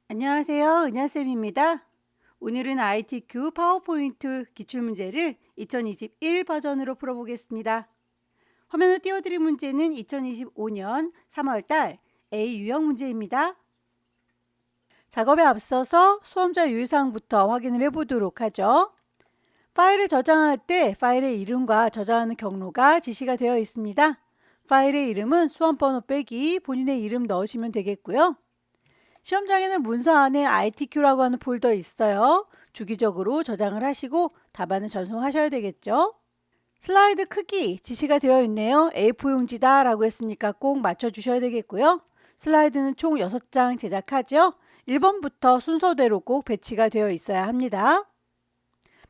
안녕하세요. 은하쌤입니다. 오늘은 ITQ 파워포인트 기출문제를 2021 버전으로 풀어보겠습니다. 화면에 띄워드린 문제는 2025년 3월달 A 유형 문제입니다. 작업에 앞서서 수험자 유의사항부터 확인을 해보도록 하죠. 파일을 저장할 때 파일의 이름과 저장하는 경로가 지시가 되어 있습니다. 파일의 이름은 수험번호 빼기 본인의 이름 넣으시면 되겠고요. 시험장에는 문서 안에 ITQ라고 하는 폴더 있어요. 주기적으로 저장을 하시고 답안을 전송하셔야 되겠죠. 슬라이드 크기 지시가 되어 있네요. A4 용지다 라고 했으니까 꼭 맞춰주셔야 되겠고요. 슬라이드는 총 6장 제작하죠. 1번부터 순서대로 꼭 배치가 되어 있어야 합니다.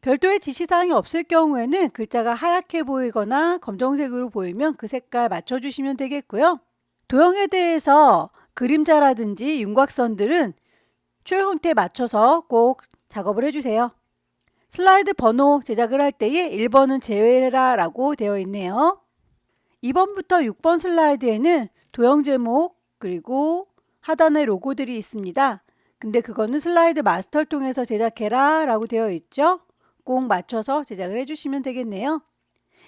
별도의 지시사항이 없을 경우에는 글자가 하얗게 보이거나 검정색으로 보이면 그 색깔 맞춰주시면 되겠고요. 도형에 대해서 그림자라든지 윤곽선들은 추열 형태에 맞춰서 꼭 작업을 해주세요. 슬라이드 번호 제작을 할 때에 1번은 제외라 라고 되어 있네요. 2번부터 6번 슬라이드에는 도형 제목 그리고 하단에 로고들이 있습니다. 근데 그거는 슬라이드 마스터를 통해서 제작해라 라고 되어 있죠. 꼭 맞춰서 제작을 해주시면 되겠네요.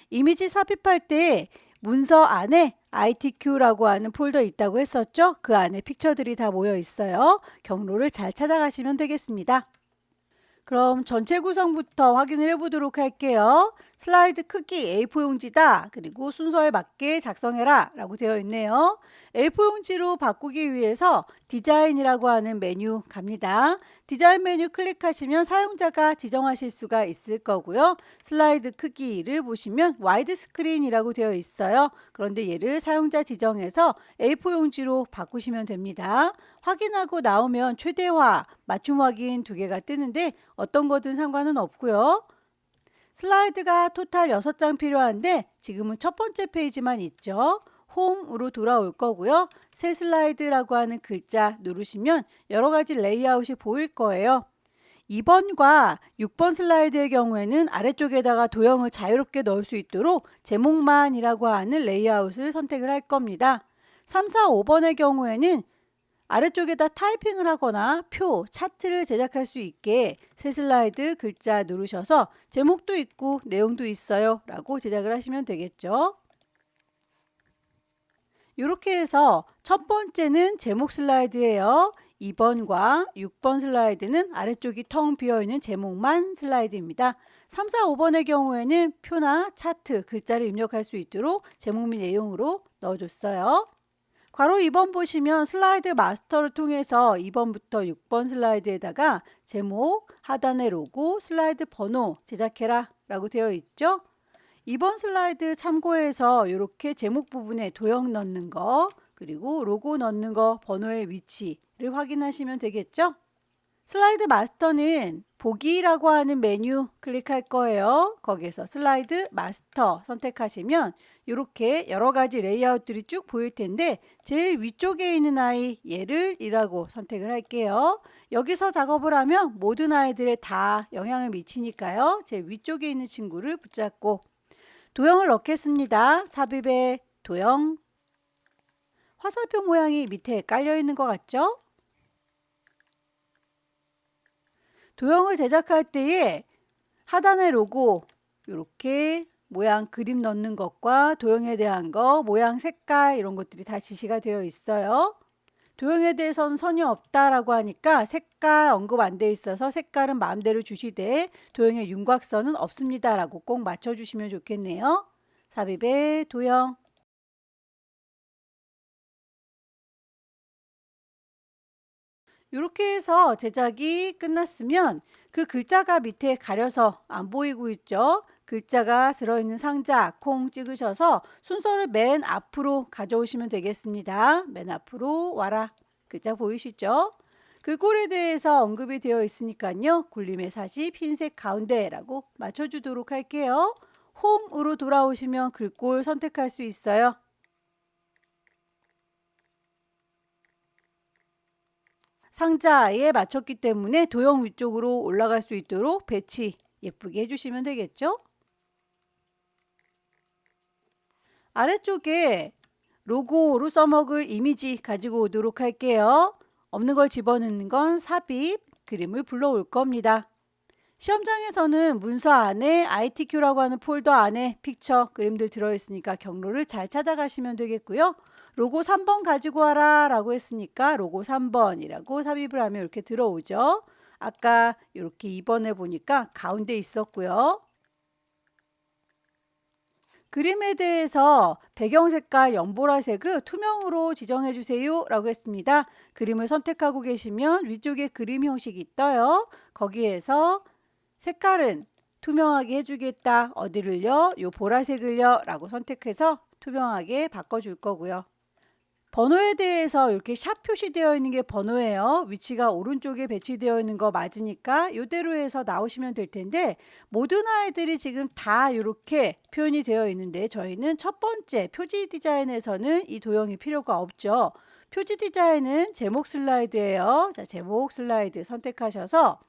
이미지 삽입할 때 문서 안에 ITQ라고 하는 폴더 있다고 했었죠? 그 안에 픽처들이 다 모여 있어요. 경로를 잘 찾아가시면 되겠습니다. 그럼 전체 구성부터 확인을 해보도록 할게요. 슬라이드 크기 A4 용지다. 그리고 순서에 맞게 작성해라 라고 되어 있네요. A4 용지로 바꾸기 위해서 디자인이라고 하는 메뉴 갑니다. 디자인 메뉴 클릭하시면 사용자가 지정하실 수가 있을 거고요. 슬라이드 크기를 보시면 와이드 스크린이라고 되어 있어요. 그런데 얘를 사용자 지정해서 A4 용지로 바꾸시면 됩니다. 확인하고 나오면 최대화, 맞춤 확인 두 개가 뜨는데 어떤 거든 상관은 없고요. 슬라이드가 토탈 6장 필요한데 지금은 첫 번째 페이지만 있죠. 홈으로 돌아올 거고요. 새 슬라이드라고 하는 글자 누르시면 여러 가지 레이아웃이 보일 거예요. 2번과 6번 슬라이드의 경우에는 아래쪽에다가 도형을 자유롭게 넣을 수 있도록 제목만이라고 하는 레이아웃을 선택을 할 겁니다. 3, 4, 5번의 경우에는 아래쪽에다 타이핑을 하거나 표, 차트를 제작할 수 있게 새 슬라이드 글자 누르셔서 제목도 있고 내용도 있어요 라고 제작을 하시면 되겠죠. 이렇게 해서 첫 번째는 제목 슬라이드예요. 2번과 6번 슬라이드는 아래쪽이 텅 비어있는 제목만 슬라이드입니다. 3, 4, 5번의 경우에는 표나 차트, 글자를 입력할 수 있도록 제목 및 내용으로 넣어줬어요. 괄호 2번 보시면 슬라이드 마스터를 통해서 2번부터 6번 슬라이드에다가 제목, 하단의 로고, 슬라이드 번호 제작해라 라고 되어 있죠. 2번 슬라이드 참고해서 이렇게 제목 부분에 도형 넣는 거 그리고 로고 넣는 거 번호의 위치를 확인하시면 되겠죠. 슬라이드 마스터는 보기라고 하는 메뉴 클릭할 거예요. 거기에서 슬라이드 마스터 선택하시면 이렇게 여러 가지 레이아웃들이 쭉 보일 텐데 제일 위쪽에 있는 아이 얘를 1라고 선택을 할게요. 여기서 작업을 하면 모든 아이들에 다 영향을 미치니까요. 제일 위쪽에 있는 친구를 붙잡고 도형을 넣겠습니다. 삽입에 도형 화살표 모양이 밑에 깔려 있는 것 같죠? 도형을 제작할 때에 하단의 로고 이렇게 모양 그림 넣는 것과 도형에 대한 거, 모양 색깔 이런 것들이 다 지시가 되어 있어요. 도형에 대해서는 선이 없다라고 하니까 색깔 언급 안 돼 있어서 색깔은 마음대로 주시되 도형의 윤곽선은 없습니다 라고 꼭 맞춰주시면 좋겠네요. 삽입의 도형 이렇게 해서 제작이 끝났으면 그 글자가 밑에 가려서 안 보이고 있죠. 글자가 들어있는 상자 콩 찍으셔서 순서를 맨 앞으로 가져오시면 되겠습니다. 맨 앞으로 와라. 글자 보이시죠? 글꼴에 대해서 언급이 되어 있으니까요. 굴림의 40 흰색 가운데라고 맞춰주도록 할게요. 홈으로 돌아오시면 글꼴 선택할 수 있어요. 상자에 맞췄기 때문에 도형 위쪽으로 올라갈 수 있도록 배치 예쁘게 해주시면 되겠죠? 아래쪽에 로고로 써먹을 이미지 가지고 오도록 할게요. 없는 걸 집어넣는 건 삽입, 그림을 불러올 겁니다. 시험장에서는 문서 안에 ITQ라고 하는 폴더 안에 픽처, 그림들 들어있으니까 경로를 잘 찾아가시면 되겠고요. 로고 3번 가지고 와라 라고 했으니까 로고 3번이라고 삽입을 하면 이렇게 들어오죠. 아까 이렇게 2번에 보니까 가운데 있었고요. 그림에 대해서 배경 색깔 연보라색을 투명으로 지정해 주세요 라고 했습니다. 그림을 선택하고 계시면 위쪽에 그림 형식이 떠요. 거기에서 색깔은 투명하게 해주겠다. 어디를요? 요 보라색을요 라고 선택해서 투명하게 바꿔줄 거고요. 번호에 대해서 이렇게 샵 표시되어 있는 게 번호예요. 위치가 오른쪽에 배치되어 있는 거 맞으니까 이대로 해서 나오시면 될 텐데 모든 아이들이 지금 다 이렇게 표현이 되어 있는데 저희는 첫 번째 표지 디자인에서는 이 도형이 필요가 없죠. 표지 디자인은 제목 슬라이드예요. 자, 제목 슬라이드 선택하셔서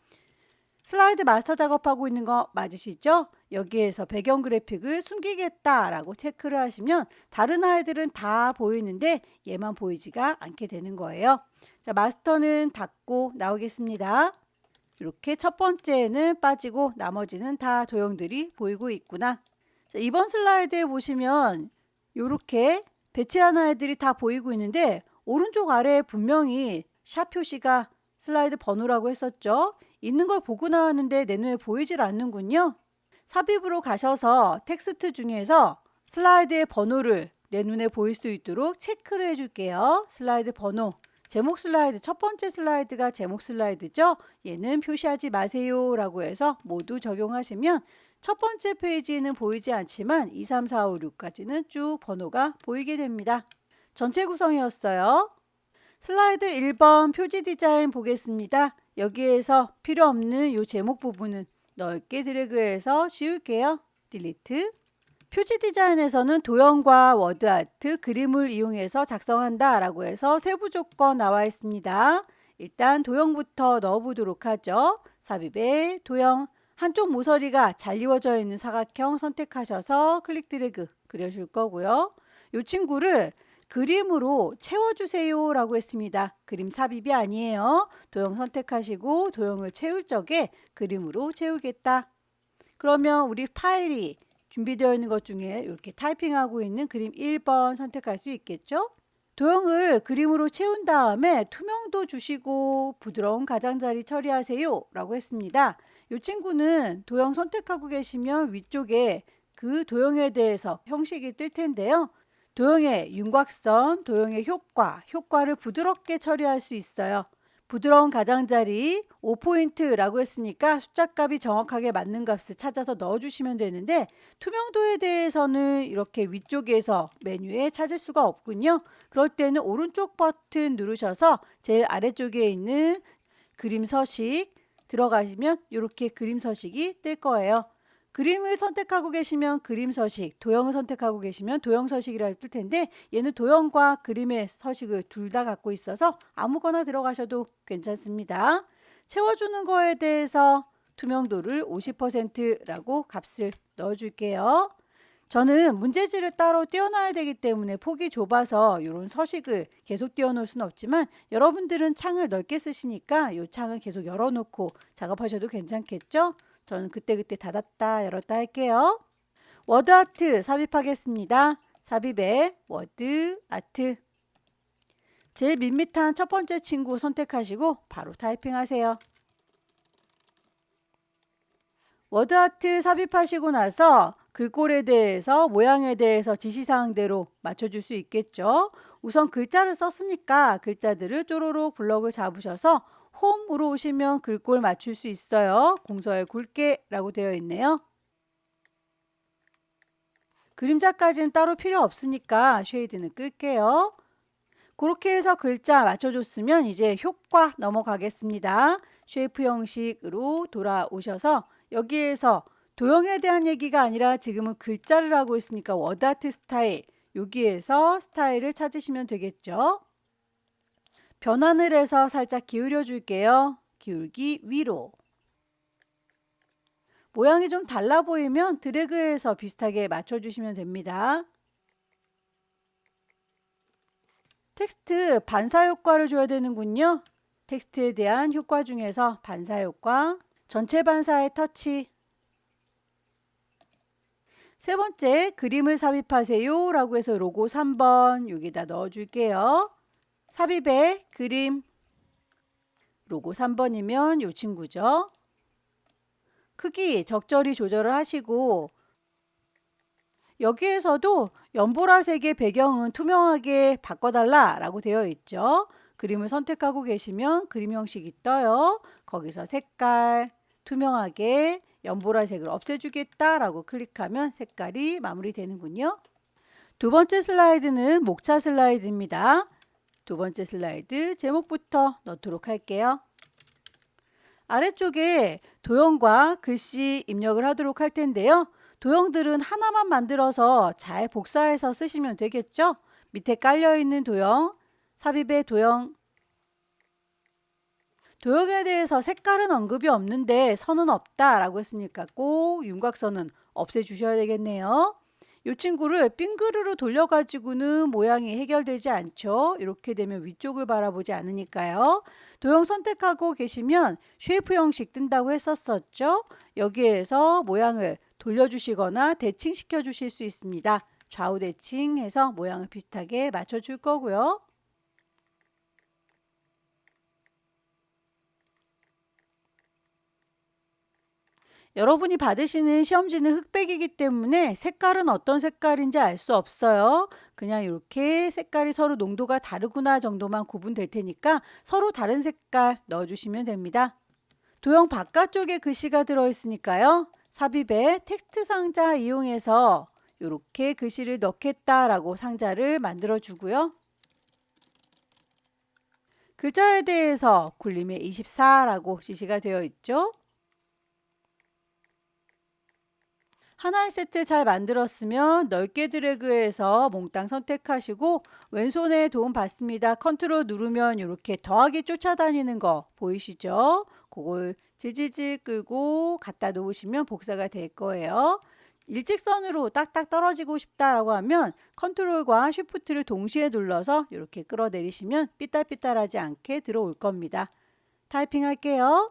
슬라이드 마스터 작업하고 있는 거 맞으시죠? 여기에서 배경 그래픽을 숨기겠다라고 체크를 하시면 다른 아이들은 다 보이는데 얘만 보이지가 않게 되는 거예요. 자, 마스터는 닫고 나오겠습니다. 이렇게 첫 번째는 빠지고 나머지는 다 도형들이 보이고 있구나. 자, 이번 슬라이드에 보시면 이렇게 배치한 아이들이 다 보이고 있는데 오른쪽 아래에 분명히 샵 표시가 슬라이드 번호라고 했었죠. 있는 걸 보고 나왔는데 내 눈에 보이질 않는군요. 삽입으로 가셔서 텍스트 중에서 슬라이드의 번호를 내 눈에 보일 수 있도록 체크를 해줄게요. 슬라이드 번호. 제목 슬라이드, 첫 번째 슬라이드가 제목 슬라이드죠. 얘는 표시하지 마세요 라고 해서 모두 적용하시면 첫 번째 페이지에는 보이지 않지만 2, 3, 4, 5, 6까지는 쭉 번호가 보이게 됩니다. 전체 구성이었어요. 슬라이드 1번 표지 디자인 보겠습니다. 여기에서 필요 없는 이 제목 부분은 넓게 드래그해서 지울게요. 딜리트. 표지 디자인에서는 도형과 워드아트, 그림을 이용해서 작성한다 라고 해서 세부 조건 나와 있습니다. 일단 도형부터 넣어보도록 하죠. 삽입에 도형, 한쪽 모서리가 잘 이루어져 있는 사각형 선택하셔서 클릭 드래그 그려줄 거고요. 이 친구를 그림으로 채워주세요 라고 했습니다. 그림 삽입이 아니에요. 도형 선택하시고 도형을 채울 적에 그림으로 채우겠다. 그러면 우리 파일이 준비되어 있는 것 중에 이렇게 타이핑하고 있는 그림 1번 선택할 수 있겠죠? 도형을 그림으로 채운 다음에 투명도 주시고 부드러운 가장자리 처리하세요 라고 했습니다. 이 친구는 도형 선택하고 계시면 위쪽에 그 도형에 대해서 형식이 뜰 텐데요. 도형의 윤곽선, 도형의 효과를 부드럽게 처리할 수 있어요. 부드러운 가장자리 5포인트라고 했으니까 숫자값이 정확하게 맞는 값을 찾아서 넣어주시면 되는데 투명도에 대해서는 이렇게 위쪽에서 메뉴에 찾을 수가 없군요. 그럴 때는 오른쪽 버튼 누르셔서 제일 아래쪽에 있는 그림 서식 들어가시면 이렇게 그림 서식이 뜰 거예요. 그림을 선택하고 계시면 그림 서식, 도형을 선택하고 계시면 도형 서식이라고 뜰 텐데 얘는 도형과 그림의 서식을 둘 다 갖고 있어서 아무거나 들어가셔도 괜찮습니다. 채워주는 거에 대해서 투명도를 50%라고 값을 넣어줄게요. 저는 문제지를 따로 띄워놔야 되기 때문에 폭이 좁아서 이런 서식을 계속 띄워놓을 수는 없지만 여러분들은 창을 넓게 쓰시니까 이 창을 계속 열어놓고 작업하셔도 괜찮겠죠? 저는 그때그때 닫았다 열었다 할게요. 워드 아트 삽입하겠습니다. 삽입에 워드 아트. 제일 밋밋한 첫 번째 친구 선택하시고 바로 타이핑하세요. 워드 아트 삽입하시고 나서 글꼴에 대해서 모양에 대해서 지시사항대로 맞춰줄 수 있겠죠. 우선 글자를 썼으니까 글자들을 쪼로록 블럭을 잡으셔서 홈으로 오시면 글꼴 맞출 수 있어요. 공서에 굵게 라고 되어 있네요. 그림자까지는 따로 필요 없으니까 쉐이드는 끌게요. 그렇게 해서 글자 맞춰줬으면 이제 효과 넘어가겠습니다. 쉐이프 형식으로 돌아오셔서 여기에서 도형에 대한 얘기가 아니라 지금은 글자를 하고 있으니까 워드아트 스타일, 여기에서 스타일을 찾으시면 되겠죠. 변환을 해서 살짝 기울여 줄게요. 기울기 위로. 모양이 좀 달라 보이면 드래그해서 비슷하게 맞춰주시면 됩니다. 텍스트 반사 효과를 줘야 되는군요. 텍스트에 대한 효과 중에서 반사 효과, 전체 반사의 터치. 세 번째, 그림을 삽입하세요 라고 해서 로고 3번 여기다 넣어줄게요. 삽입의 그림, 로고 3번이면 이 친구죠. 크기 적절히 조절을 하시고, 여기에서도 연보라색의 배경은 투명하게 바꿔달라 라고 되어 있죠. 그림을 선택하고 계시면 그림 형식이 떠요. 거기서 색깔, 투명하게 연보라색을 없애주겠다 라고 클릭하면 색깔이 마무리되는군요. 두 번째 슬라이드는 목차 슬라이드입니다. 두 번째 슬라이드 제목부터 넣도록 할게요. 아래쪽에 도형과 글씨 입력을 하도록 할 텐데요. 도형들은 하나만 만들어서 잘 복사해서 쓰시면 되겠죠. 밑에 깔려있는 도형, 삽입의 도형, 도형에 대해서 색깔은 언급이 없는데 선은 없다 라고 했으니까 꼭 윤곽선은 없애주셔야 되겠네요. 이 친구를 빙그르르 돌려가지고는 모양이 해결되지 않죠. 이렇게 되면 위쪽을 바라보지 않으니까요. 도형 선택하고 계시면 쉐이프 형식 뜬다고 했었죠. 여기에서 모양을 돌려주시거나 대칭시켜 주실 수 있습니다. 좌우 대칭해서 모양을 비슷하게 맞춰줄 거고요. 여러분이 받으시는 시험지는 흑백이기 때문에 색깔은 어떤 색깔인지 알 수 없어요. 그냥 이렇게 색깔이 서로 농도가 다르구나 정도만 구분될 테니까 서로 다른 색깔 넣어주시면 됩니다. 도형 바깥쪽에 글씨가 들어있으니까요. 삽입에 텍스트 상자 이용해서 이렇게 글씨를 넣겠다라고 상자를 만들어 주고요. 글자에 대해서 굴림의 24라고 지시가 되어 있죠. 하나의 세트를 잘 만들었으면 넓게 드래그해서 몽땅 선택하시고 왼손에 도움 받습니다. 컨트롤 누르면 이렇게 더하기 쫓아다니는 거 보이시죠? 그걸 질질질 끌고 갖다 놓으시면 복사가 될 거예요. 일직선으로 딱딱 떨어지고 싶다라고 하면 컨트롤과 쉬프트를 동시에 눌러서 이렇게 끌어내리시면 삐딸삐딸하지 않게 들어올 겁니다. 타이핑 할게요.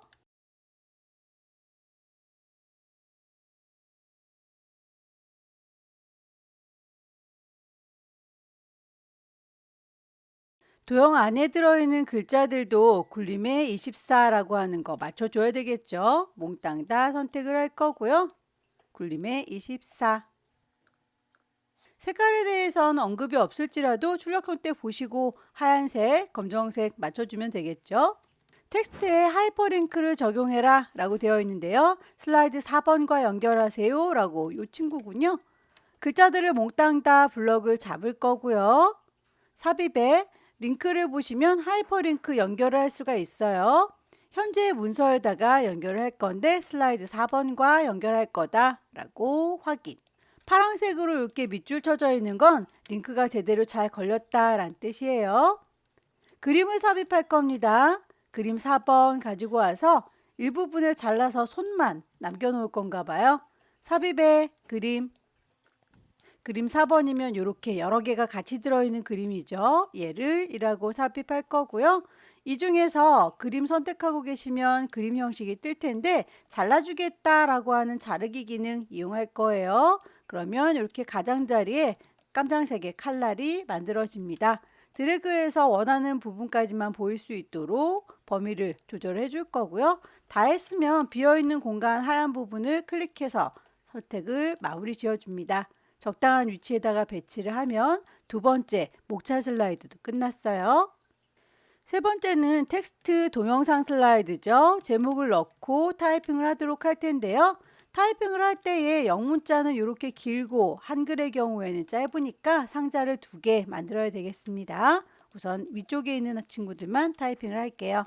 도형 안에 들어있는 글자들도 굴림의 24라고 하는 거 맞춰줘야 되겠죠. 몽땅 다 선택을 할 거고요. 굴림의 24. 색깔에 대해서는 언급이 없을지라도 출력할 때 보시고 하얀색, 검정색 맞춰주면 되겠죠. 텍스트에 하이퍼링크를 적용해라 라고 되어 있는데요. 슬라이드 4번과 연결하세요 라고 이 친구군요. 글자들을 몽땅 다 블럭을 잡을 거고요. 삽입에 링크를 보시면 하이퍼링크 연결을 할 수가 있어요. 현재 문서에다가 연결을 할 건데 슬라이드 4번과 연결할 거다 라고 확인. 파란색으로 이렇게 밑줄 쳐져 있는 건 링크가 제대로 잘 걸렸다 라는 뜻이에요. 그림을 삽입할 겁니다. 그림 4번 가지고 와서 일부분을 잘라서 손만 남겨놓을 건가 봐요. 삽입에 그림 4번이면 이렇게 여러 개가 같이 들어있는 그림이죠. 얘를 1하고 삽입할 거고요. 이 중에서 그림 선택하고 계시면 그림 형식이 뜰 텐데 잘라주겠다라고 하는 자르기 기능 이용할 거예요. 그러면 이렇게 가장자리에 깜장색의 칼날이 만들어집니다. 드래그해서 원하는 부분까지만 보일 수 있도록 범위를 조절해 줄 거고요. 다 했으면 비어있는 공간 하얀 부분을 클릭해서 선택을 마무리 지어줍니다. 적당한 위치에다가 배치를 하면 두 번째 목차 슬라이드도 끝났어요. 세 번째는 텍스트 동영상 슬라이드죠. 제목을 넣고 타이핑을 하도록 할 텐데요. 타이핑을 할 때에 영문자는 이렇게 길고 한글의 경우에는 짧으니까 상자를 2개 만들어야 되겠습니다. 우선 위쪽에 있는 친구들만 타이핑을 할게요.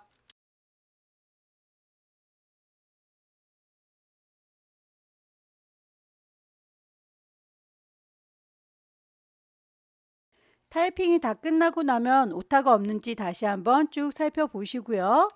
타이핑이 다 끝나고 나면 오타가 없는지 다시 한번 쭉 살펴보시고요.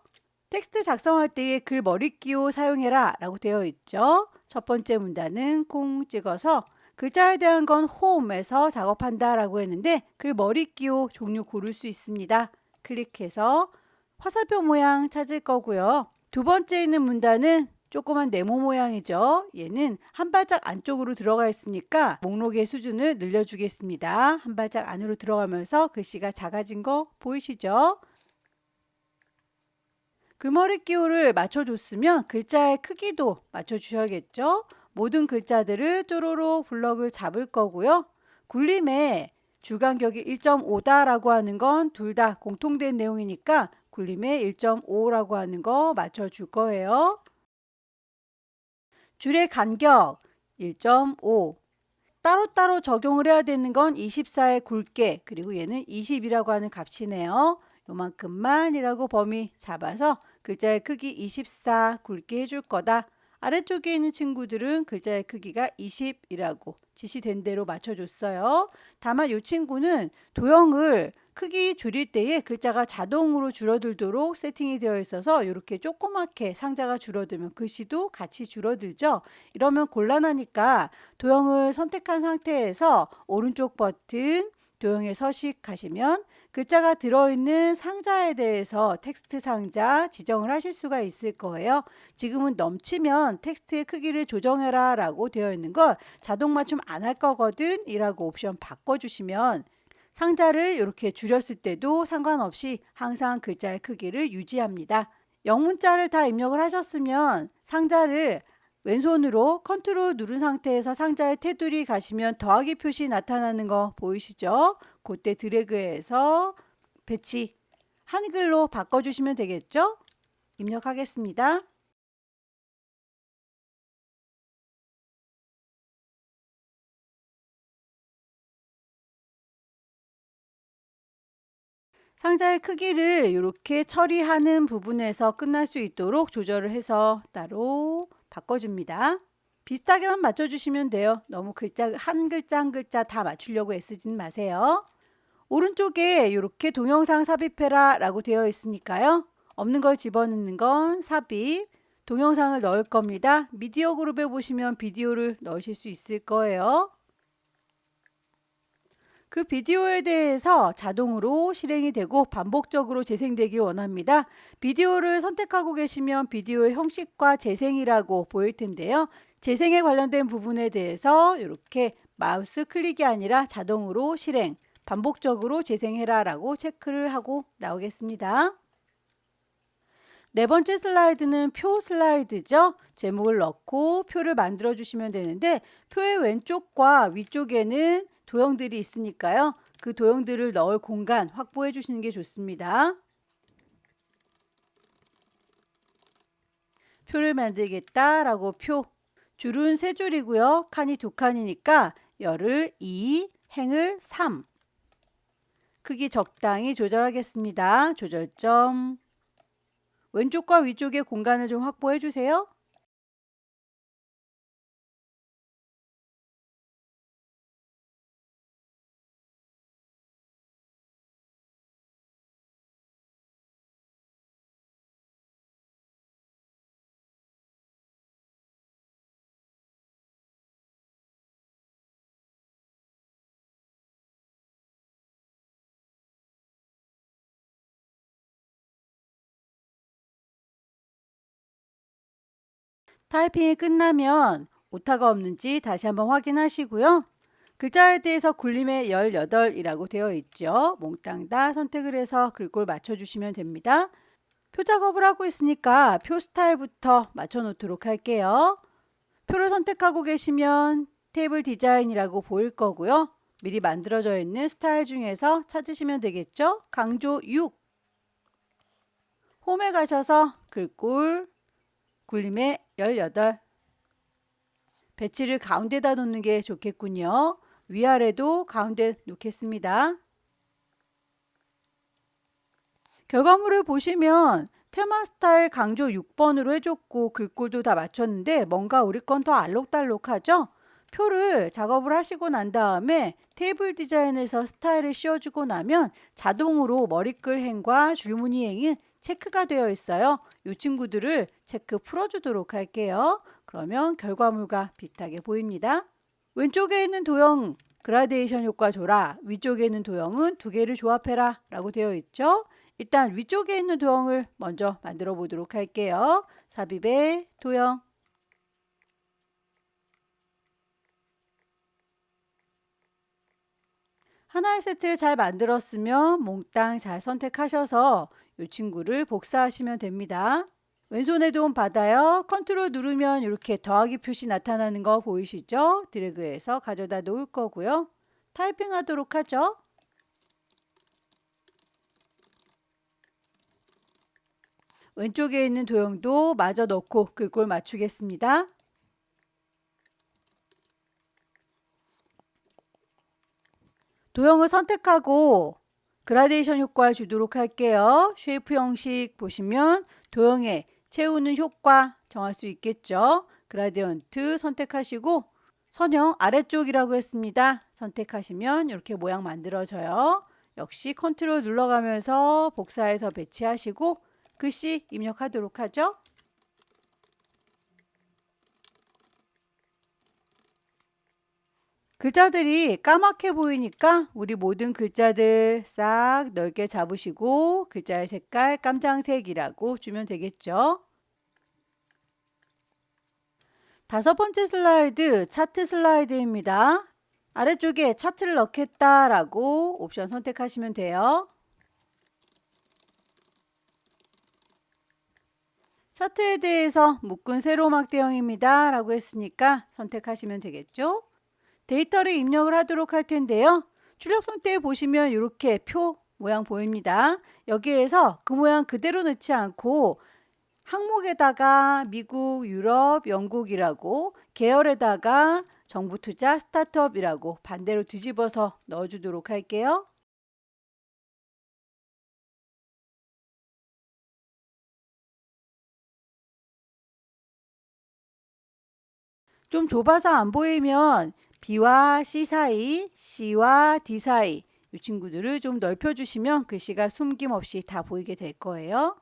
텍스트 작성할 때에 글 머리끼워 사용해라 라고 되어 있죠. 첫 번째 문단은 콩 찍어서 글자에 대한 건 홈에서 작업한다 라고 했는데 글 머리끼워 종류 고를 수 있습니다. 클릭해서 화살표 모양 찾을 거고요. 두 번째 있는 문단은 조그만 네모 모양이죠. 얘는 한 발짝 안쪽으로 들어가 있으니까 목록의 수준을 늘려주겠습니다. 한 발짝 안으로 들어가면서 글씨가 작아진 거 보이시죠? 글머리 끼호를 맞춰줬으면 글자의 크기도 맞춰주셔야겠죠. 모든 글자들을 뚜루룩 블럭을 잡을 거고요. 굴림의 줄간격이 1.5다라고 하는 건 둘 다 공통된 내용이니까 굴림의 1.5라고 하는 거 맞춰줄 거예요. 줄의 간격 1.5. 따로따로 적용을 해야 되는 건 24의 굵게 그리고 얘는 20이라고 하는 값이네요. 요만큼만이라고 범위 잡아서 글자의 크기 24 굵게 해줄 거다. 아래쪽에 있는 친구들은 글자의 크기가 20이라고 지시된 대로 맞춰줬어요. 다만 이 친구는 도형을 크기 줄일 때에 글자가 자동으로 줄어들도록 세팅이 되어 있어서 이렇게 조그맣게 상자가 줄어들면 글씨도 같이 줄어들죠. 이러면 곤란하니까 도형을 선택한 상태에서 오른쪽 버튼 도형에 서식하시면 글자가 들어있는 상자에 대해서 텍스트 상자 지정을 하실 수가 있을 거예요. 지금은 넘치면 텍스트의 크기를 조정해라 라고 되어 있는 걸 자동 맞춤 안 할 거거든 이라고 옵션 바꿔주시면 상자를 이렇게 줄였을 때도 상관없이 항상 글자의 크기를 유지합니다. 영문자를 다 입력을 하셨으면 상자를 왼손으로 컨트롤 누른 상태에서 상자의 테두리 가시면 더하기 표시 나타나는 거 보이시죠? 그때 드래그해서 배치 한글로 바꿔주시면 되겠죠? 입력하겠습니다. 상자의 크기를 이렇게 처리하는 부분에서 끝날 수 있도록 조절을 해서 따로 바꿔줍니다. 비슷하게만 맞춰주시면 돼요. 너무 글자 한 글자 한 글자 다 맞추려고 애쓰진 마세요. 오른쪽에 이렇게 동영상 삽입해라 라고 되어 있으니까요. 없는 걸 집어넣는 건 삽입, 동영상을 넣을 겁니다. 미디어 그룹에 보시면 비디오를 넣으실 수 있을 거예요. 그 비디오에 대해서 자동으로 실행이 되고 반복적으로 재생되기 원합니다. 비디오를 선택하고 계시면 비디오의 형식과 재생이라고 보일 텐데요. 재생에 관련된 부분에 대해서 이렇게 마우스 클릭이 아니라 자동으로 실행, 반복적으로 재생해라 라고 체크를 하고 나오겠습니다. 네 번째 슬라이드는 표 슬라이드죠. 제목을 넣고 표를 만들어 주시면 되는데 표의 왼쪽과 위쪽에는 도형들이 있으니까요. 그 도형들을 넣을 공간 확보해 주시는 게 좋습니다. 표를 만들겠다라고 표. 줄은 3줄이고요. 칸이 2칸이니까 열을 2, 행을 3. 크기 적당히 조절하겠습니다. 조절점. 왼쪽과 위쪽의 공간을 좀 확보해 주세요. 타이핑이 끝나면 오타가 없는지 다시 한번 확인하시고요. 글자에 대해서 굴림의 18이라고 되어 있죠. 몽땅 다 선택을 해서 글꼴 맞춰주시면 됩니다. 표 작업을 하고 있으니까 표 스타일부터 맞춰 놓도록 할게요. 표를 선택하고 계시면 테이블 디자인이라고 보일 거고요. 미리 만들어져 있는 스타일 중에서 찾으시면 되겠죠. 강조 6. 홈에 가셔서 글꼴 굴림의 18. 배치를 가운데다 놓는 게 좋겠군요. 위아래도 가운데 놓겠습니다. 결과물을 보시면 테마 스타일 강조 6번으로 해줬고 글꼴도 다 맞췄는데 뭔가 우리 건 더 알록달록하죠? 표를 작업을 하시고 난 다음에 테이블 디자인에서 스타일을 씌워주고 나면 자동으로 머리글 행과 줄무늬 행이 체크가 되어 있어요. 이 친구들을 체크 풀어주도록 할게요. 그러면 결과물과 비슷하게 보입니다. 왼쪽에 있는 도형 그라데이션 효과 줘라. 위쪽에 있는 도형은 두 개를 조합해라 라고 되어 있죠. 일단 위쪽에 있는 도형을 먼저 만들어 보도록 할게요. 삽입의 도형. 하나의 세트를 잘 만들었으면 몽땅 잘 선택하셔서 이 친구를 복사하시면 됩니다. 왼손에 도움 받아요. 컨트롤 누르면 이렇게 더하기 표시 나타나는 거 보이시죠? 드래그해서 가져다 놓을 거고요. 타이핑 하도록 하죠. 왼쪽에 있는 도형도 마저 넣고 글꼴 맞추겠습니다. 도형을 선택하고 그라데이션 효과를 주도록 할게요. 쉐이프 형식 보시면 도형에 채우는 효과 정할 수 있겠죠. 그라디언트 선택하시고 선형 아래쪽이라고 했습니다. 선택하시면 이렇게 모양 만들어져요. 역시 컨트롤 눌러가면서 복사해서 배치하시고 글씨 입력하도록 하죠. 글자들이 까맣게 보이니까 우리 모든 글자들 싹 넓게 잡으시고 글자의 색깔 깜장색이라고 주면 되겠죠. 다섯 번째 슬라이드 차트 슬라이드입니다. 아래쪽에 차트를 넣겠다라고 옵션 선택하시면 돼요. 차트에 대해서 묶은 세로막 대형입니다 라고 했으니까 선택하시면 되겠죠. 데이터를 입력을 하도록 할 텐데요. 출력 상태에 보시면 이렇게 표 모양 보입니다. 여기에서 그 모양 그대로 넣지 않고 항목에다가 미국, 유럽, 영국이라고 계열에다가 정부 투자 스타트업이라고 반대로 뒤집어서 넣어주도록 할게요. 좀 좁아서 안 보이면 B와 C 사이, C와 D 사이 이 친구들을 좀 넓혀주시면 글씨가 숨김없이 다 보이게 될 거예요.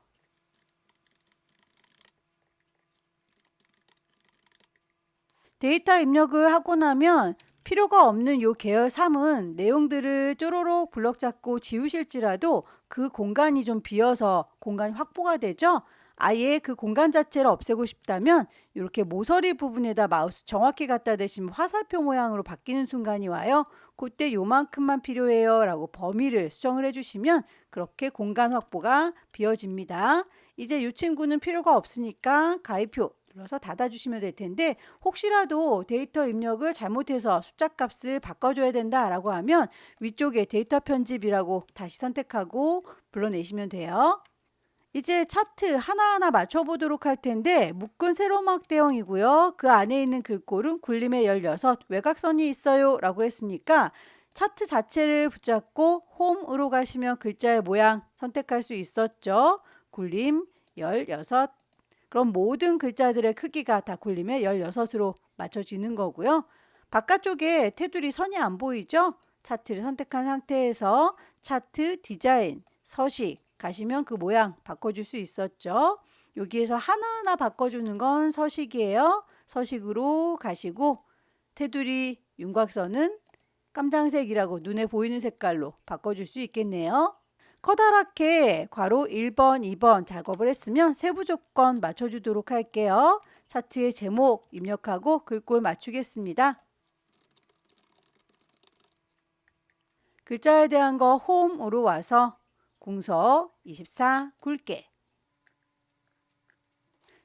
데이터 입력을 하고 나면 필요가 없는 요 계열 3은 내용들을 쪼로록 블럭 잡고 지우실지라도 그 공간이 좀 비어서 공간이 확보가 되죠. 아예 그 공간 자체를 없애고 싶다면 이렇게 모서리 부분에다 마우스 정확히 갖다 대시면 화살표 모양으로 바뀌는 순간이 와요. 그때 요만큼만 필요해요 라고 범위를 수정을 해주시면 그렇게 공간 확보가 비어집니다. 이제 이 친구는 필요가 없으니까 가위표 눌러서 닫아주시면 될 텐데 혹시라도 데이터 입력을 잘못해서 숫자 값을 바꿔줘야 된다라고 하면 위쪽에 데이터 편집이라고 다시 선택하고 불러내시면 돼요. 이제 차트 하나하나 맞춰보도록 할 텐데 묶은 세로막 대형이고요. 그 안에 있는 글꼴은 굴림의 16 외곽선이 있어요 라고 했으니까 차트 자체를 붙잡고 홈으로 가시면 글자의 모양 선택할 수 있었죠. 굴림 16 그럼 모든 글자들의 크기가 다 굴림의 16으로 맞춰지는 거고요. 바깥쪽에 테두리 선이 안 보이죠? 차트를 선택한 상태에서 차트 디자인 서식 가시면 그 모양 바꿔줄 수 있었죠. 여기에서 하나하나 바꿔주는 건 서식이에요. 서식으로 가시고 테두리 윤곽선은 깜장색이라고 눈에 보이는 색깔로 바꿔줄 수 있겠네요. 커다랗게 괄호 1번, 2번 작업을 했으면 세부 조건 맞춰주도록 할게요. 차트의 제목 입력하고 글꼴 맞추겠습니다. 글자에 대한 거 홈으로 와서 궁서 24 굵게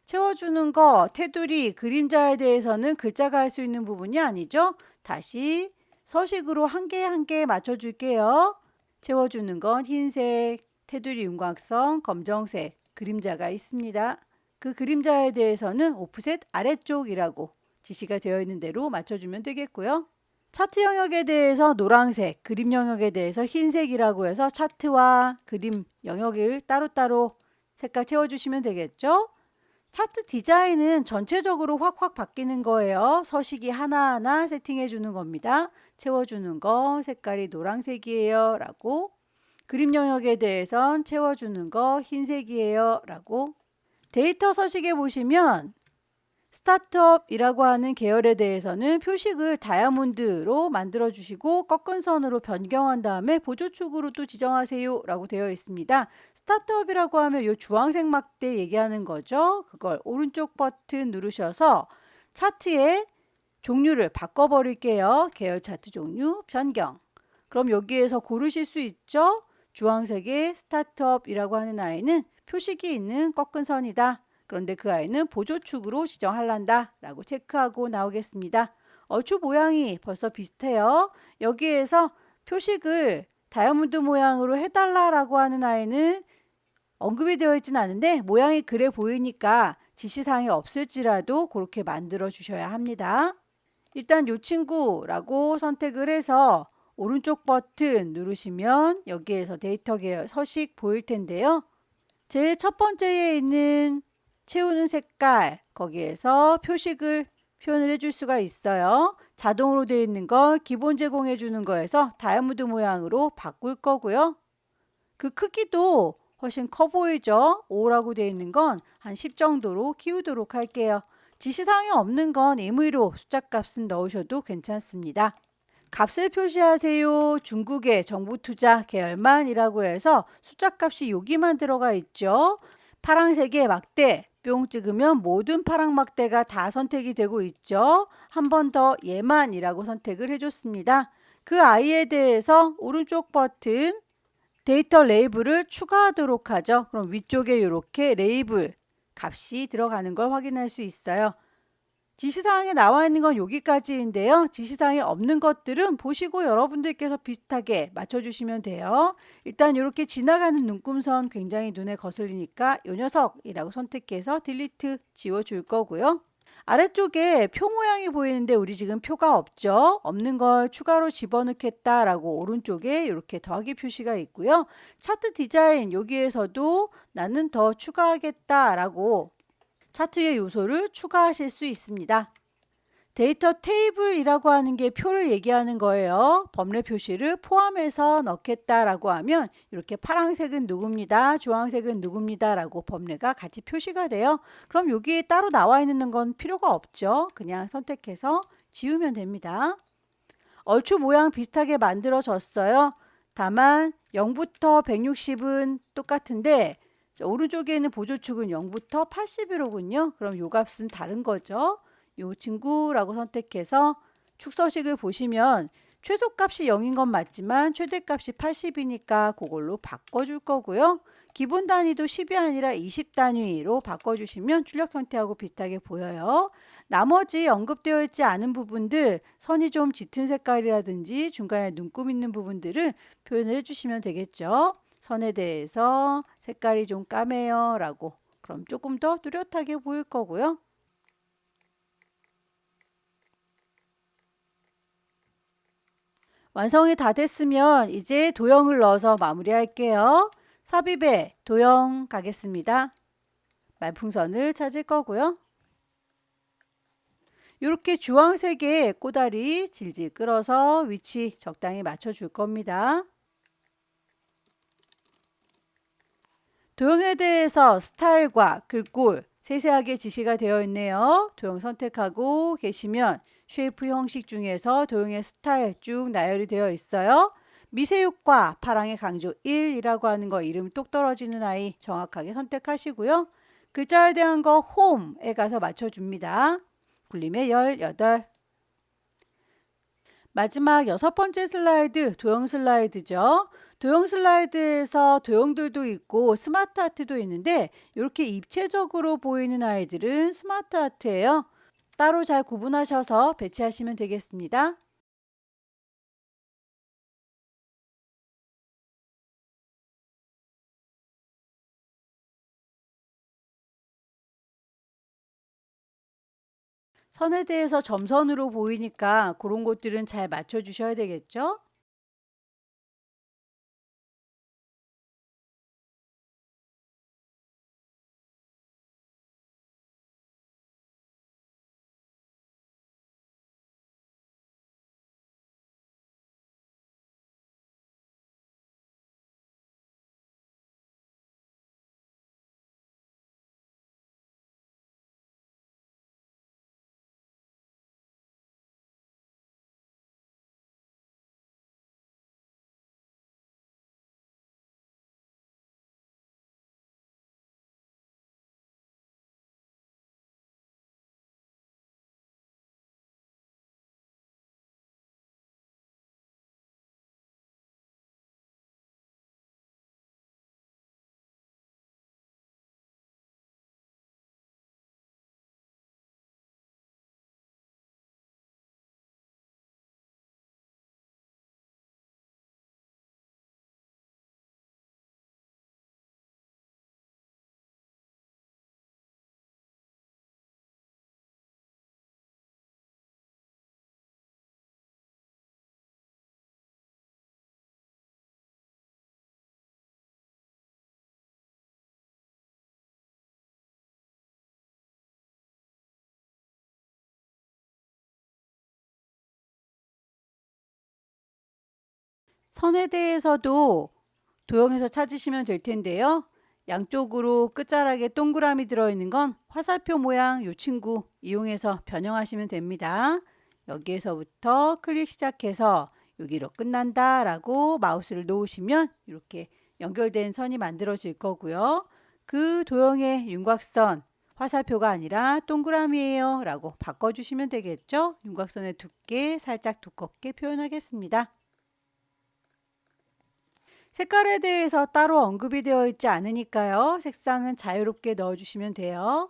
채워주는 거 테두리 그림자에 대해서는 글자가 할 수 있는 부분이 아니죠. 다시 서식으로 한 개 한 개 맞춰줄게요. 채워주는 건 흰색, 테두리 윤곽선 검정색 그림자가 있습니다. 그 그림자에 대해서는 오프셋 아래쪽이라고 지시가 되어 있는 대로 맞춰주면 되겠고요. 차트 영역에 대해서 노란색, 그림 영역에 대해서 흰색이라고 해서 차트와 그림 영역을 따로따로 색깔 채워주시면 되겠죠. 차트 디자인은 전체적으로 확확 바뀌는 거예요. 서식이 하나하나 세팅해 주는 겁니다. 채워주는 거 색깔이 노란색이에요 라고 그림 영역에 대해선 채워주는 거 흰색이에요 라고 데이터 서식에 보시면 스타트업이라고 하는 계열에 대해서는 표식을 다이아몬드로 만들어 주시고 꺾은 선으로 변경한 다음에 보조축으로 또 지정하세요 라고 되어 있습니다. 스타트업이라고 하면 이 주황색 막대 얘기하는 거죠. 그걸 오른쪽 버튼 누르셔서 차트의 종류를 바꿔버릴게요. 계열 차트 종류 변경. 그럼 여기에서 고르실 수 있죠. 주황색의 스타트업이라고 하는 아이는 표식이 있는 꺾은 선이다. 그런데 그 아이는 보조축으로 지정할란다 라고 체크하고 나오겠습니다. 얼추 모양이 벌써 비슷해요. 여기에서 표식을 다이아몬드 모양으로 해달라라고 하는 아이는 언급이 되어 있지는 않은데 모양이 그래 보이니까 지시사항이 없을지라도 그렇게 만들어 주셔야 합니다. 일단 요 친구라고 선택을 해서 오른쪽 버튼 누르시면 여기에서 데이터 계열 서식 보일 텐데요. 제일 첫 번째에 있는 채우는 색깔 거기에서 표식을 표현을 해줄 수가 있어요. 자동으로 되어 있는 걸 기본 제공해 주는 거에서 다이아몬드 모양으로 바꿀 거고요. 그 크기도 훨씬 커 보이죠? 5라고 되어 있는 건 한 10 정도로 키우도록 할게요. 지시사항이 없는 건 임의로 숫자 값은 넣으셔도 괜찮습니다. 값을 표시하세요. 중국의 정부투자 계열만이라고 해서 숫자 값이 여기만 들어가 있죠. 파란색의 막대 뿅 찍으면 모든 파랑 막대가 다 선택이 되고 있죠. 한 번 더 얘만이라고 선택을 해줬습니다. 그 아이에 대해서 오른쪽 버튼 데이터 레이블을 추가하도록 하죠. 그럼 위쪽에 이렇게 레이블 값이 들어가는 걸 확인할 수 있어요. 지시사항에 나와 있는 건 여기까지인데요. 지시사항이 없는 것들은 보시고 여러분들께서 비슷하게 맞춰주시면 돼요. 일단 이렇게 지나가는 눈금선 굉장히 눈에 거슬리니까 요 녀석이라고 선택해서 딜리트 지워줄 거고요. 아래쪽에 표 모양이 보이는데 우리 지금 표가 없죠. 없는 걸 추가로 집어넣겠다라고 오른쪽에 이렇게 더하기 표시가 있고요. 차트 디자인 여기에서도 나는 더 추가하겠다라고 차트의 요소를 추가하실 수 있습니다. 데이터 테이블이라고 하는 게 표를 얘기하는 거예요. 범례 표시를 포함해서 넣겠다라고 하면 이렇게 파란색은 누굽니다. 주황색은 누굽니다. 라고 범례가 같이 표시가 돼요. 그럼 여기에 따로 나와 있는 건 필요가 없죠. 그냥 선택해서 지우면 됩니다. 얼추 모양 비슷하게 만들어졌어요. 다만 0부터 160은 똑같은데 오른쪽에 있는 보조축은 0부터 81호군요. 그럼 요 값은 다른 거죠. 요 친구라고 선택해서 축서식을 보시면 최소값이 0인 건 맞지만 최대값이 80이니까 그걸로 바꿔줄 거고요. 기본 단위도 10이 아니라 20 단위로 바꿔주시면 출력 형태하고 비슷하게 보여요. 나머지 언급되어 있지 않은 부분들 선이 좀 짙은 색깔이라든지 중간에 눈금 있는 부분들을 표현을 해주시면 되겠죠. 선에 대해서 색깔이 좀 까매요 라고 그럼 조금 더 뚜렷하게 보일 거고요. 완성이 다 됐으면 이제 도형을 넣어서 마무리할게요. 삽입에 도형 가겠습니다. 말풍선을 찾을 거고요. 이렇게 주황색의 꼬다리 질질 끌어서 위치 적당히 맞춰줄 겁니다. 도형에 대해서 스타일과 글꼴 세세하게 지시가 되어 있네요. 도형 선택하고 계시면 쉐이프 형식 중에서 도형의 스타일 쭉 나열이 되어 있어요. 미세육과 파랑의 강조 1이라고 하는 거 이름 똑 떨어지는 아이 정확하게 선택하시고요. 글자에 대한 거 홈에 가서 맞춰줍니다. 굴림의 18. 마지막 6번째 슬라이드 도형 슬라이드죠. 도형 슬라이드에서 도형들도 있고 스마트 아트도 있는데 이렇게 입체적으로 보이는 아이들은 스마트 아트예요. 따로 잘 구분하셔서 배치하시면 되겠습니다. 선에 대해서 점선으로 보이니까 그런 것들은 잘 맞춰 주셔야 되겠죠. 선에 대해서도 도형에서 찾으시면 될 텐데요. 양쪽으로 끝자락에 동그라미 들어있는 건 화살표 모양 이 친구 이용해서 변형하시면 됩니다. 여기에서부터 클릭 시작해서 여기로 끝난다 라고 마우스를 놓으시면 이렇게 연결된 선이 만들어질 거고요. 그 도형의 윤곽선 화살표가 아니라 동그라미예요 라고 바꿔주시면 되겠죠. 윤곽선의 두께 살짝 두껍게 표현하겠습니다. 색깔에 대해서 따로 언급이 되어 있지 않으니까요. 색상은 자유롭게 넣어주시면 돼요.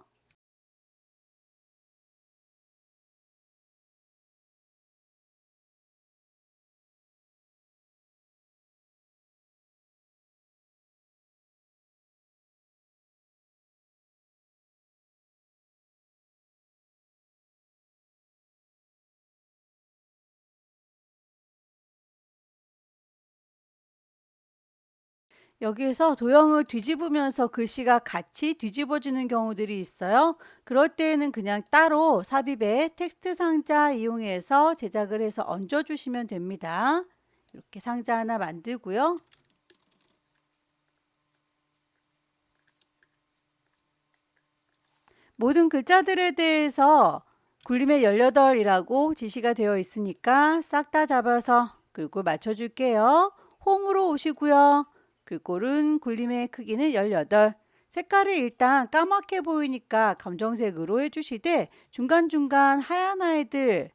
여기에서 도형을 뒤집으면서 글씨가 같이 뒤집어지는 경우들이 있어요. 그럴 때에는 그냥 따로 삽입에 텍스트 상자 이용해서 제작을 해서 얹어주시면 됩니다. 이렇게 상자 하나 만들고요. 모든 글자들에 대해서 굴림의 18이라고 지시가 되어 있으니까 싹 다 잡아서 글꼴 맞춰줄게요. 홈으로 오시고요. 글꼴은 굴림의 크기는 18. 색깔을 일단 까맣게 보이니까 검정색으로 해주시되 중간중간 하얀 아이들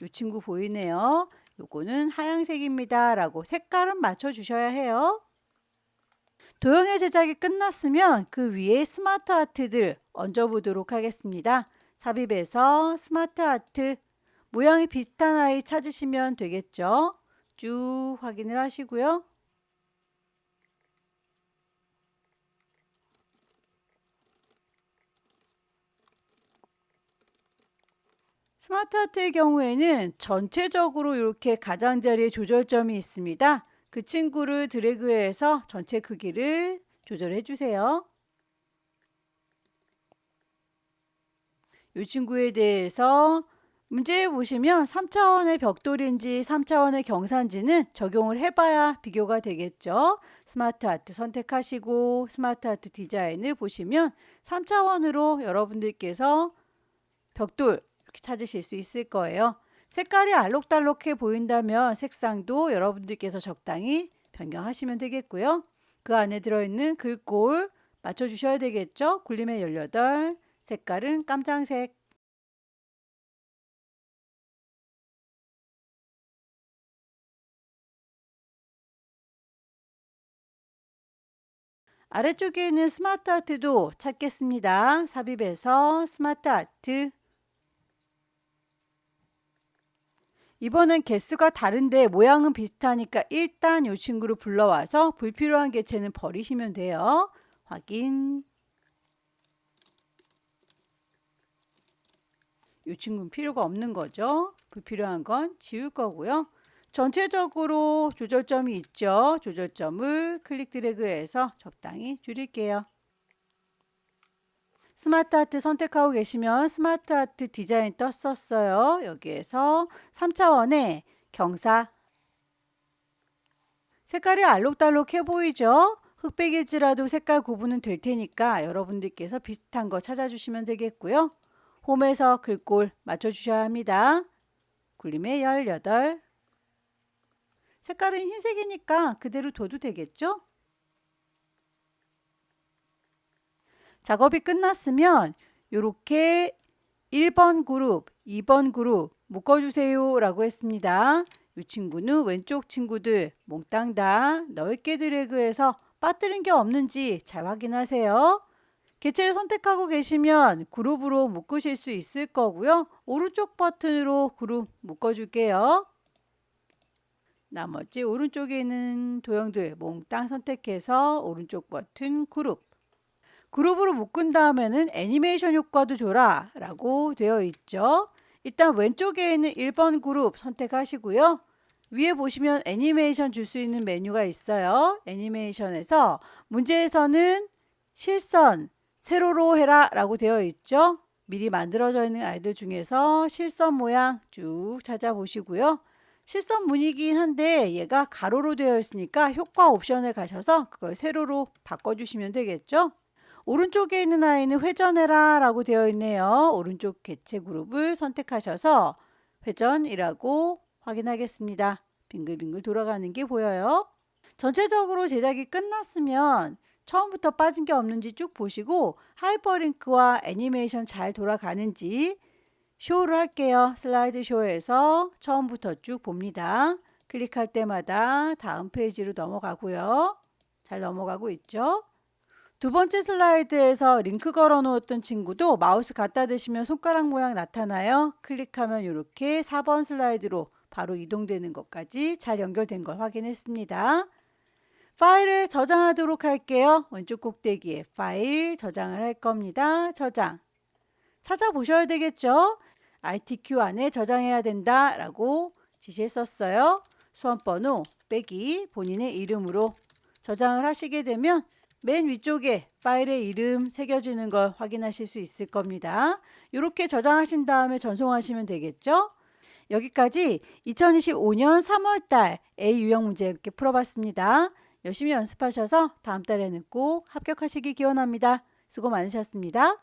이 친구 보이네요. 요거는 하얀색입니다 라고 색깔은 맞춰주셔야 해요. 도형의 제작이 끝났으면 그 위에 스마트 아트들 얹어보도록 하겠습니다. 삽입에서 스마트 아트 모양이 비슷한 아이 찾으시면 되겠죠. 쭉 확인을 하시고요. 스마트 아트의 경우에는 전체적으로 이렇게 가장자리에 조절점이 있습니다. 그 친구를 드래그해서 전체 크기를 조절해 주세요. 이 친구에 대해서 문제에 보시면 3차원의 벽돌인지 3차원의 경사인지는 적용을 해봐야 비교가 되겠죠. 스마트 아트 선택하시고 스마트 아트 디자인을 보시면 3차원으로 여러분들께서 벽돌 이렇게 찾으실 수 있을 거예요. 색깔이 알록달록해 보인다면 색상도 여러분들께서 적당히 변경하시면 되겠고요. 그 안에 들어있는 글꼴 맞춰주셔야 되겠죠. 굴림의 18, 색깔은 깜장색. 아래쪽에 있는 스마트 아트도 찾겠습니다. 삽입에서 스마트 아트. 이번엔 개수가 다른데 모양은 비슷하니까 일단 이 친구를 불러와서 불필요한 개체는 버리시면 돼요. 확인. 이 친구는 필요가 없는 거죠. 불필요한 건 지울 거고요. 전체적으로 조절점이 있죠. 조절점을 클릭 드래그해서 적당히 줄일게요. 스마트 아트 선택하고 계시면 스마트 아트 디자인 떴었어요. 여기에서 3차원의 경사. 색깔이 알록달록해 보이죠? 흑백일지라도 색깔 구분은 될 테니까 여러분들께서 비슷한 거 찾아주시면 되겠고요. 홈에서 글꼴 맞춰주셔야 합니다. 굴림의 18. 색깔은 흰색이니까 그대로 둬도 되겠죠? 작업이 끝났으면 이렇게 1번 그룹, 2번 그룹 묶어주세요 라고 했습니다. 이 친구는 왼쪽 친구들 몽땅 다 넓게 드래그해서 빠뜨린 게 없는지 잘 확인하세요. 개체를 선택하고 계시면 그룹으로 묶으실 수 있을 거고요. 오른쪽 버튼으로 그룹 묶어줄게요. 나머지 오른쪽에 있는 도형들 몽땅 선택해서 오른쪽 버튼 그룹. 그룹으로 묶은 다음에는 애니메이션 효과도 줘라 라고 되어 있죠. 일단 왼쪽에 있는 1번 그룹 선택하시고요. 위에 보시면 애니메이션 줄 수 있는 메뉴가 있어요. 애니메이션에서 문제에서는 실선, 세로로 해라 라고 되어 있죠. 미리 만들어져 있는 아이들 중에서 실선 모양 쭉 찾아보시고요. 실선문이긴 한데 얘가 가로로 되어 있으니까 효과 옵션에 가셔서 그걸 세로로 바꿔주시면 되겠죠. 오른쪽에 있는 아이는 회전해라 라고 되어 있네요. 오른쪽 개체 그룹을 선택하셔서 회전이라고 확인하겠습니다. 빙글빙글 돌아가는 게 보여요. 전체적으로 제작이 끝났으면 처음부터 빠진 게 없는지 쭉 보시고 하이퍼링크와 애니메이션 잘 돌아가는지 쇼를 할게요. 슬라이드 쇼에서 처음부터 쭉 봅니다. 클릭할 때마다 다음 페이지로 넘어가고요. 잘 넘어가고 있죠? 두 번째 슬라이드에서 링크 걸어 놓았던 친구도 마우스 갖다 대시면 손가락 모양 나타나요. 클릭하면 이렇게 4번 슬라이드로 바로 이동되는 것까지 잘 연결된 걸 확인했습니다. 파일을 저장하도록 할게요. 왼쪽 꼭대기에 파일 저장을 할 겁니다. 저장. 찾아보셔야 되겠죠? ITQ 안에 저장해야 된다 라고 지시했었어요. 수험번호 빼기 본인의 이름으로 저장을 하시게 되면 맨 위쪽에 파일의 이름 새겨지는 걸 확인하실 수 있을 겁니다. 이렇게 저장하신 다음에 전송하시면 되겠죠? 여기까지 2025년 3월달 A 유형 문제 이렇게 풀어봤습니다. 열심히 연습하셔서 다음 달에는 꼭 합격하시기 기원합니다. 수고 많으셨습니다.